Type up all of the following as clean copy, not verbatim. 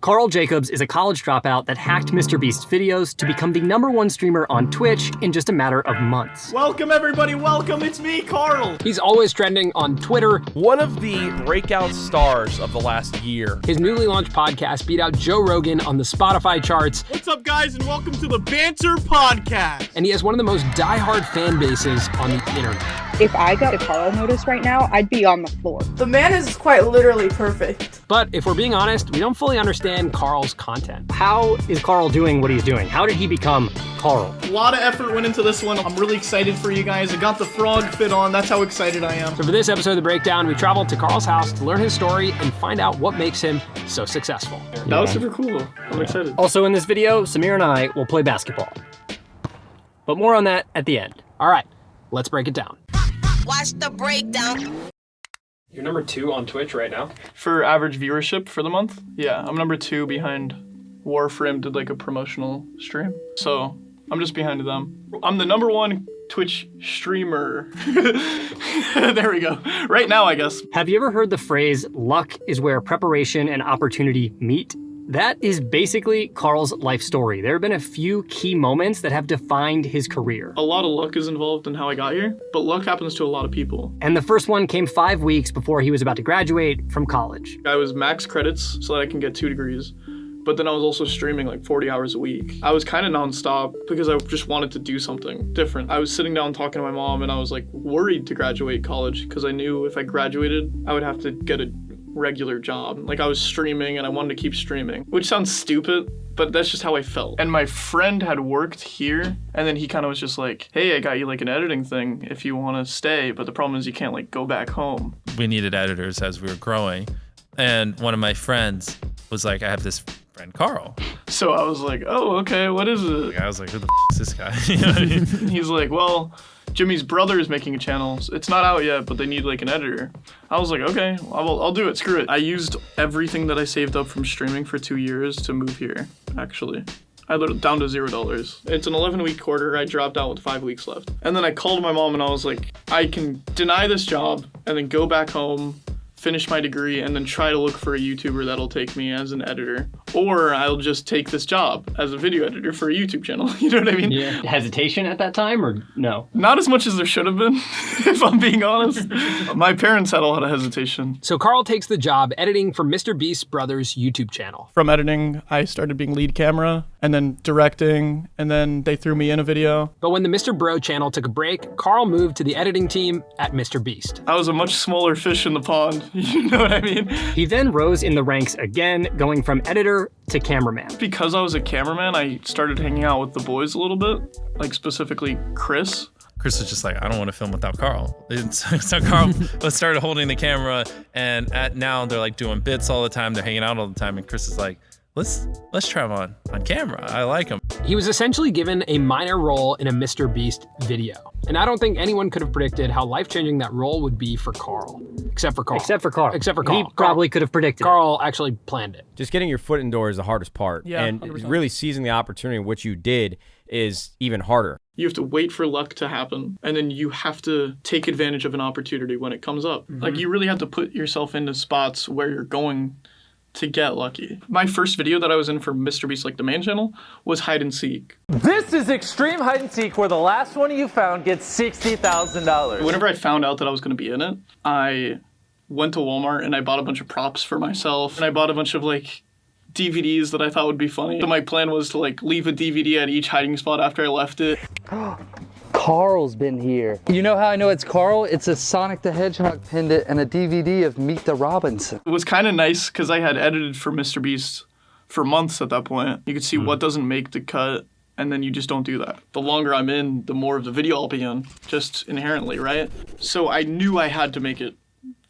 Karl Jacobs is a college dropout that hacked MrBeast's videos to become the #1 streamer on Twitch in just a matter of months. Welcome everybody, welcome, it's me, Karl. He's always trending on Twitter. One of the breakout stars of the last year. His newly launched podcast beat out Joe Rogan on the Spotify charts. What's up guys and welcome to the Banter Podcast. And he has one of the most diehard fan bases on the internet. If I got a Karl notice right now, I'd be on the floor. The man is quite literally perfect. But if we're being honest, we don't fully understand Karl's content. How is Karl doing what he's doing? How did he become Karl? A lot of effort went into this one. I'm really excited for you guys. I got the frog fit on. That's how excited I am. So for this episode of The Breakdown, we traveled to Karl's house to learn his story and find out what makes him so successful. That was super cool. I'm excited. Also in this video, Samir and I will play basketball. But more on that at the end. All right, let's break it down. Watch The Breakdown. You're #2 on Twitch right now. For average viewership for the month, yeah, I'm #2 behind Warframe did like a promotional stream. So I'm just behind them. I'm the #1 Twitch streamer. There we go. Right now, I guess. Have you ever heard the phrase, luck is where preparation and opportunity meet? That is basically Karl's life story. There have been a few key moments that have defined his career. A lot of luck is involved in how I got here, but luck happens to a lot of people. And the first one came 5 weeks before he was about to graduate from college. I was max credits so that I can get 2 degrees. But then I was also streaming like 40 hours a week. I was kind of nonstop because I just wanted to do something different. I was sitting down talking to my mom and I was like worried to graduate college because I knew if I graduated, I would have to get a regular job. Like I was streaming and I wanted to keep streaming, which sounds stupid, but that's just how I felt. And my friend had worked here and then he kind of was just like, hey, I got you like an editing thing if you want to stay. But the problem is you can't like go back home. We needed editors as we were growing. And one of my friends was like, I have this friend, Karl. So I was like, oh, okay, what is it? I was like, who the is this guy? You know what I mean? He's like, well, Jimmy's brother is making a channel. It's not out yet, but they need like an editor. I was like, okay, I'll do it, screw it. I used everything that I saved up from streaming for 2 years to move here, actually. I lit down to $0. It's an 11-week quarter. I dropped out with 5 weeks left. And then I called my mom and I was like, I can deny this job and then go back home, finish my degree, and then try to look for a YouTuber that'll take me as an editor. Or I'll just take this job as a video editor for a YouTube channel. You know what I mean? Yeah. Hesitation at that time or no? Not as much as there should have been, if I'm being honest. My parents had a lot of hesitation. So Karl takes the job editing for MrBeast Brothers' YouTube channel. From editing, I started being lead camera, and then directing, and then they threw me in a video. But when the Mr. Bro channel took a break, Karl moved to the editing team at MrBeast. I was a much smaller fish in the pond. You know what I mean? He then rose in the ranks again, going from editor to cameraman. Because I was a cameraman, I started hanging out with the boys a little bit, like specifically Chris. Chris was just like, I don't want to film without Karl. So Karl started holding the camera, and now they're like doing bits all the time. They're hanging out all the time, and Chris is like, let's try him on camera. I like him. He was essentially given a minor role in a MrBeast video. And I don't think anyone could have predicted how life-changing that role would be for Karl. Except for Karl. He probably could have predicted. Karl actually planned it. Just getting your foot in the door is the hardest part. Yeah, and 100%. really seizing the opportunity, which you did, is even harder. You have to wait for luck to happen, and then you have to take advantage of an opportunity when it comes up. Like, you really have to put yourself into spots where you're going to get lucky. My first video that I was in for MrBeast, like the main channel, was hide and seek. This is extreme hide and seek where the last one you found gets $60,000. Whenever I found out that I was going to be in it, I went to Walmart and I bought a bunch of props for myself, and I bought a bunch of like DVDs that I thought would be funny. So my plan was to like leave a DVD at each hiding spot after I left it. Karl's been here. You know how I know it's Karl? It's a Sonic the Hedgehog pendant and a DVD of Meet the Robinson. It was kind of nice because I had edited for MrBeast for months at that point. You could see what doesn't make the cut, and then you just don't do that. The longer I'm in, the more of the video I'll be in, just inherently, right? So I knew I had to make it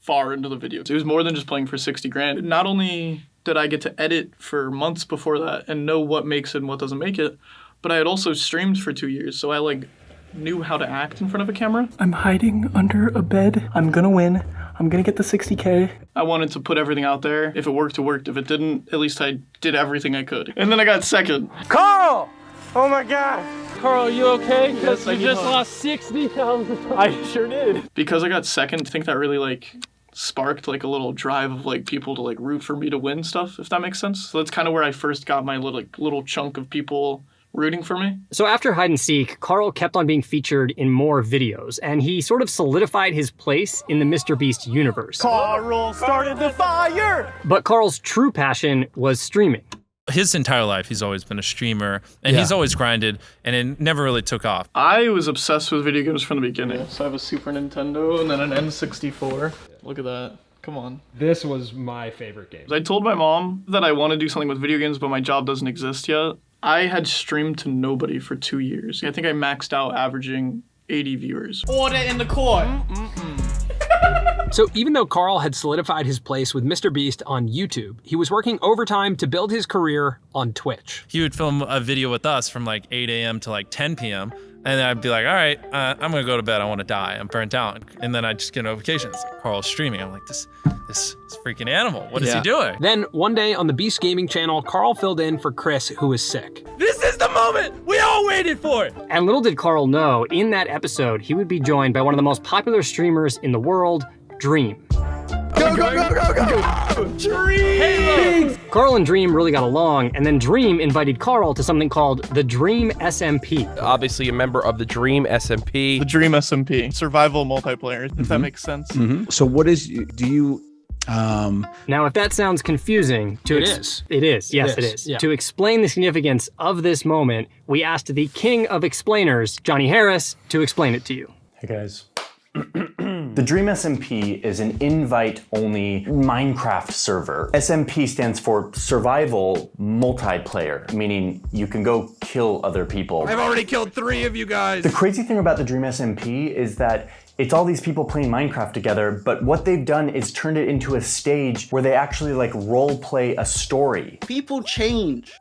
far into the video. It was more than just playing for 60 grand. Not only did I get to edit for months before that and know what makes it and what doesn't make it, but I had also streamed for 2 years, so I like knew how to act in front of a camera. I'm hiding under a bed. I'm gonna win. I'm gonna get the 60K. I wanted to put everything out there. If it worked, it worked. If it didn't, at least I did everything I could. And then I got second. Karl! Oh my God! Karl, you okay? Yes, I you just lost $60,000. I sure did. Because I got second, I think that really like sparked like a little drive of like people to like root for me to win stuff, if that makes sense. So that's kind of where I first got my little chunk of people rooting for me. So after hide and seek, Karl kept on being featured in more videos, and he sort of solidified his place in the MrBeast universe. Karl started the fire! But Karl's true passion was streaming. His entire life, he's always been a streamer, and he's always grinded, and it never really took off. I was obsessed with video games from the beginning. So I have a Super Nintendo and then an N64. Look at that. Come on. This was my favorite game. I told my mom that I want to do something with video games, but my job doesn't exist yet. I had streamed to nobody for 2 years. I think I maxed out averaging 80 viewers. Order in the court. So even though Karl had solidified his place with MrBeast on YouTube, he was working overtime to build his career on Twitch. He would film a video with us from like 8 a.m. to like 10 p.m. And then I'd be like, all right, I'm gonna go to bed. I want to die. I'm burnt out. And then I just get notifications. Like, Karl's streaming. I'm like, this freaking animal. What is he doing? Then one day on the Beast Gaming channel, Karl filled in for Chris, who was sick. This is the moment we all waited for. And little did Karl know, in that episode, he would be joined by one of the most popular streamers in the world, Dream. Go, go, go, go, go! Dream! Karl and Dream really got along, and then Dream invited Karl to something called the Dream SMP. Obviously a member of the Dream SMP. The Dream SMP, survival multiplayer, if that makes sense. So what is, do you, Now, if that sounds confusing, It is. It is. Yes, it is. Yeah. To explain the significance of this moment, we asked the king of explainers, Johnny Harris, to explain it to you. Hey guys. The Dream SMP is an invite-only Minecraft server. SMP stands for Survival Multiplayer, meaning you can go kill other people. I've already killed 3 of you guys. The crazy thing about the Dream SMP is that it's all these people playing Minecraft together, but what they've done is turned it into a stage where they actually like role play a story. People change.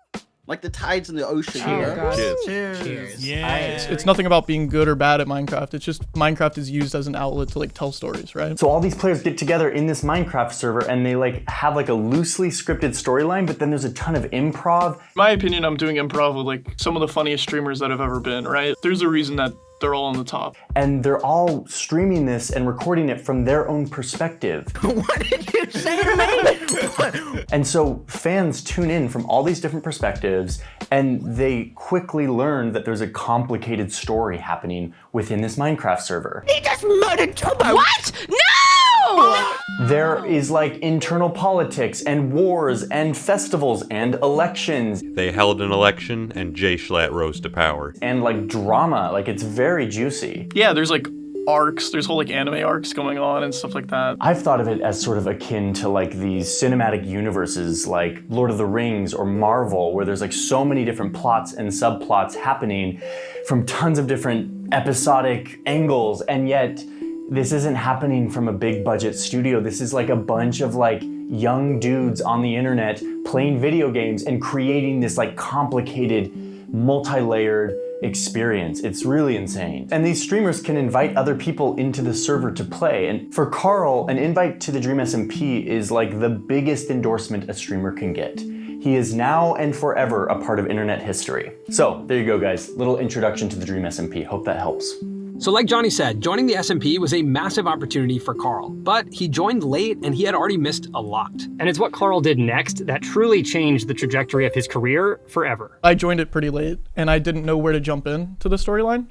Like the tides in the ocean. Cheers. Yeah. It's nothing about being good or bad at Minecraft. It's just Minecraft is used as an outlet to like tell stories, right? So all these players get together in this Minecraft server and they like have like a loosely scripted storyline, but then there's a ton of improv. In my opinion, I'm doing improv with like some of the funniest streamers that have ever been, right? There's a reason that they're all on the top. And they're all streaming this and recording it from their own perspective. What did you say to me? And so fans tune in from all these different perspectives and they quickly learn that there's a complicated story happening within this Minecraft server. He just murdered Turbo. What? No! There is like internal politics and wars and festivals and elections. They held an election and Jay Schlatt rose to power. And like drama, like it's very juicy. Yeah, there's like arcs, there's whole like anime arcs going on and stuff like that. I've thought of it as sort of akin to like these cinematic universes like Lord of the Rings or Marvel, where there's like so many different plots and subplots happening from tons of different episodic angles, and yet this isn't happening from a big budget studio. This is like a bunch of like young dudes on the internet playing video games and creating this like complicated, multi-layered experience. It's really insane. And these streamers can invite other people into the server to play. And for Karl, an invite to the Dream SMP is like the biggest endorsement a streamer can get. He is now and forever a part of internet history. So there you go, guys. Little introduction to the Dream SMP. Hope that helps. So like Johnny said, joining the SMP was a massive opportunity for Karl, but he joined late and he had already missed a lot. And it's what Karl did next that truly changed the trajectory of his career forever. I joined it pretty late and I didn't know where to jump in to the storyline.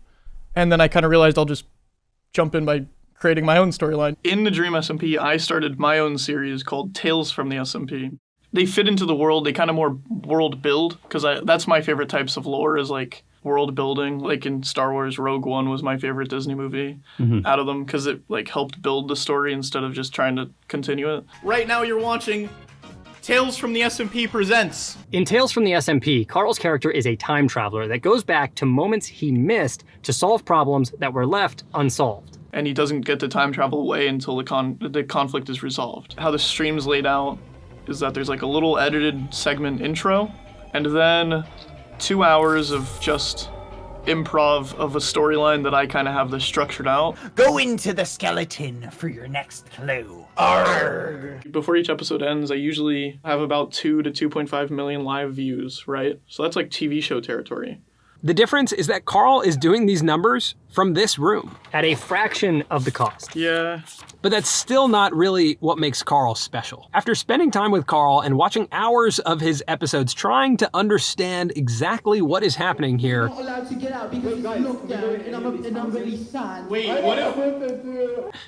And then I kind of realized I'll just jump in by creating my own storyline. In the Dream SMP, I started my own series called Tales from the SMP. They fit into the world, they kind of more world build, because that's my favorite types of lore is like world building. Like in Star Wars, Rogue One was my favorite Disney movie out of them because it like helped build the story instead of just trying to continue it. Right now you're watching Tales from the SMP Presents. In Tales from the SMP, Karl's character is a time traveler that goes back to moments he missed to solve problems that were left unsolved. And he doesn't get to time travel away until the conflict is resolved. How the stream's laid out is that there's like a little edited segment intro and then 2 hours of just improv of a storyline that I kind of have this structured out. Go into the skeleton for your next clue. Arrgh. Before each episode ends, I usually have about 2 to 2.5 million live views, right? So that's like TV show territory. The difference is that Karl is doing these numbers from this room. At a fraction of the cost. Yeah. But that's still not really what makes Karl special. After spending time with Karl and watching hours of his episodes trying to understand exactly what is happening here,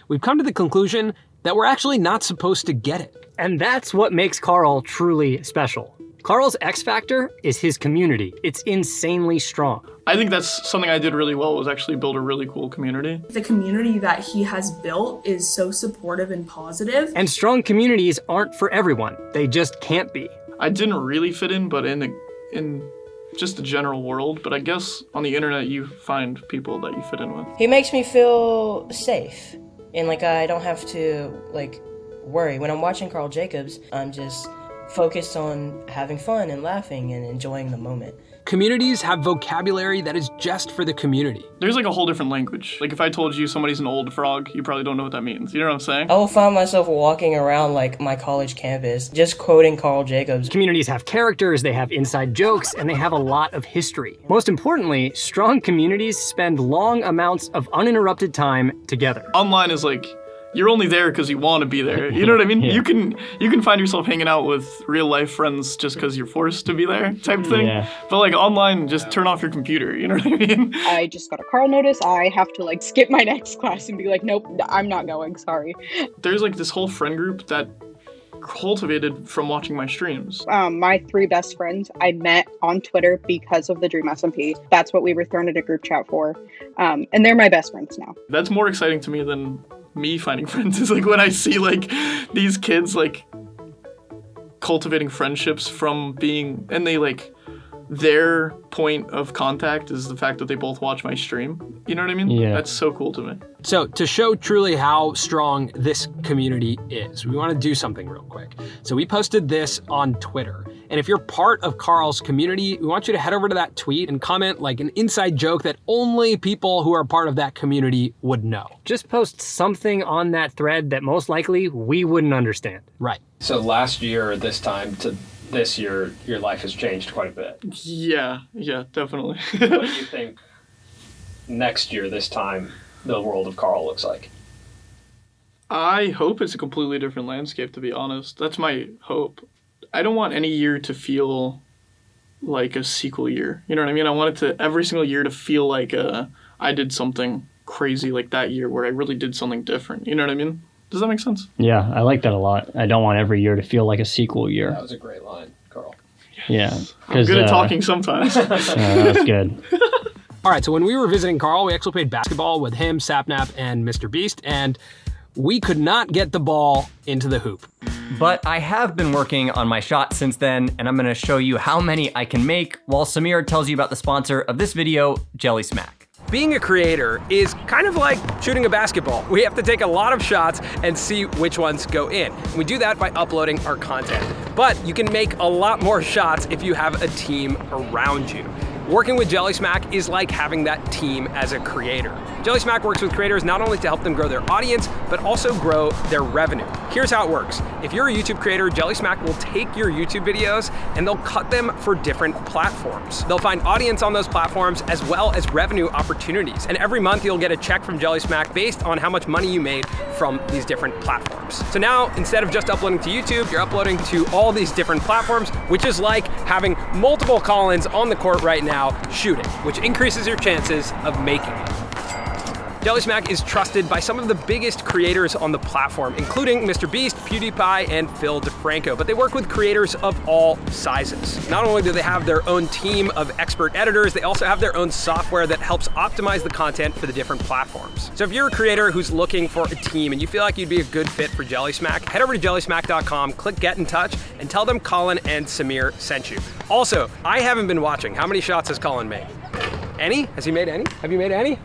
we've come to the conclusion that we're actually not supposed to get it. And that's what makes Karl truly special. Karl's X factor is his community. It's insanely strong. I think that's something I did really well, was actually build a really cool community. The community that he has built is so supportive and positive. And strong communities aren't for everyone. They just can't be. I didn't really fit in, but in just the general world. But I guess on the internet, you find people that you fit in with. He makes me feel safe. And like, I don't have to like worry. When I'm watching Karl Jacobs, I'm just focused on having fun and laughing and enjoying the moment. Communities have vocabulary that is just for the community. There's like a whole different language. Like if I told you somebody's an old frog, you probably don't know what that means. You know what I'm saying? I will find myself walking around like my college campus, just quoting Karl Jacobs. Communities have characters, they have inside jokes, and they have a lot of history. Most importantly, strong communities spend long amounts of uninterrupted time together. Online is like, you're only there because you want to be there. You know what I mean? Yeah. You can find yourself hanging out with real life friends just because you're forced to be there type thing. Yeah. But like online, just turn off your computer. You know what I mean? I just got a Karl notice. I have to like skip my next class and be like, nope, I'm not going. Sorry. There's like this whole friend group that cultivated from watching my streams. My 3 best friends I met on Twitter because of the Dream SMP. That's what we were thrown in a group chat for. And they're my best friends now. That's more exciting to me than me finding friends, is like when I see like these kids like cultivating friendships from being, and they like, their point of contact is the fact that they both watch my stream. You know what I mean? Yeah. That's so cool to me. So to show truly how strong this community is, we want to do something real quick. So we posted this on Twitter. And if you're part of Karl's community, we want you to head over to that tweet and comment like an inside joke that only people who are part of that community would know. Just post something on that thread that most likely we wouldn't understand. Right. So last year, this time to this year, your life has changed quite a bit. Yeah, definitely. What do you think next year, this time, the world of Karl looks like? I hope it's a completely different landscape, to be honest. That's my hope. I don't want any year to feel like a sequel year. You know what I mean? I want it to, every single year, to feel like I did something crazy like that year where I really did something different. You know what I mean? Does that make sense? Yeah, I like that a lot. I don't want every year to feel like a sequel year. That was a great line, Karl. Yeah. I'm good at talking sometimes. That was good. All right, so when we were visiting Karl, we actually played basketball with him, Sapnap, and MrBeast, and we could not get the ball into the hoop. But I have been working on my shot since then, and I'm gonna show you how many I can make while Samir tells you about the sponsor of this video, Jelly Smack. Being a creator is kind of like shooting a basketball. We have to take a lot of shots and see which ones go in. And we do that by uploading our content. But you can make a lot more shots if you have a team around you. Working with Jelly Smack is like having that team as a creator. Jelly Smack works with creators not only to help them grow their audience, but also grow their revenue. Here's how it works. If you're a YouTube creator, Jelly Smack will take your YouTube videos and they'll cut them for different platforms. They'll find audience on those platforms as well as revenue opportunities. And every month you'll get a check from Jelly Smack based on how much money you made from these different platforms. So now, instead of just uploading to YouTube, you're uploading to all these different platforms, which is like having multiple Collins on the court right now shooting, which increases your chances of making it. Jelly Smack is trusted by some of the biggest creators on the platform, including MrBeast, PewDiePie, and Phil DeFranco, but they work with creators of all sizes. Not only do they have their own team of expert editors, they also have their own software that helps optimize the content for the different platforms. So if you're a creator who's looking for a team and you feel like you'd be a good fit for Jelly Smack, head over to jellysmack.com, click Get in Touch, and tell them Colin and Samir sent you. Also, I haven't been watching. How many shots has Colin made? Any? Has he made any? Have you made any?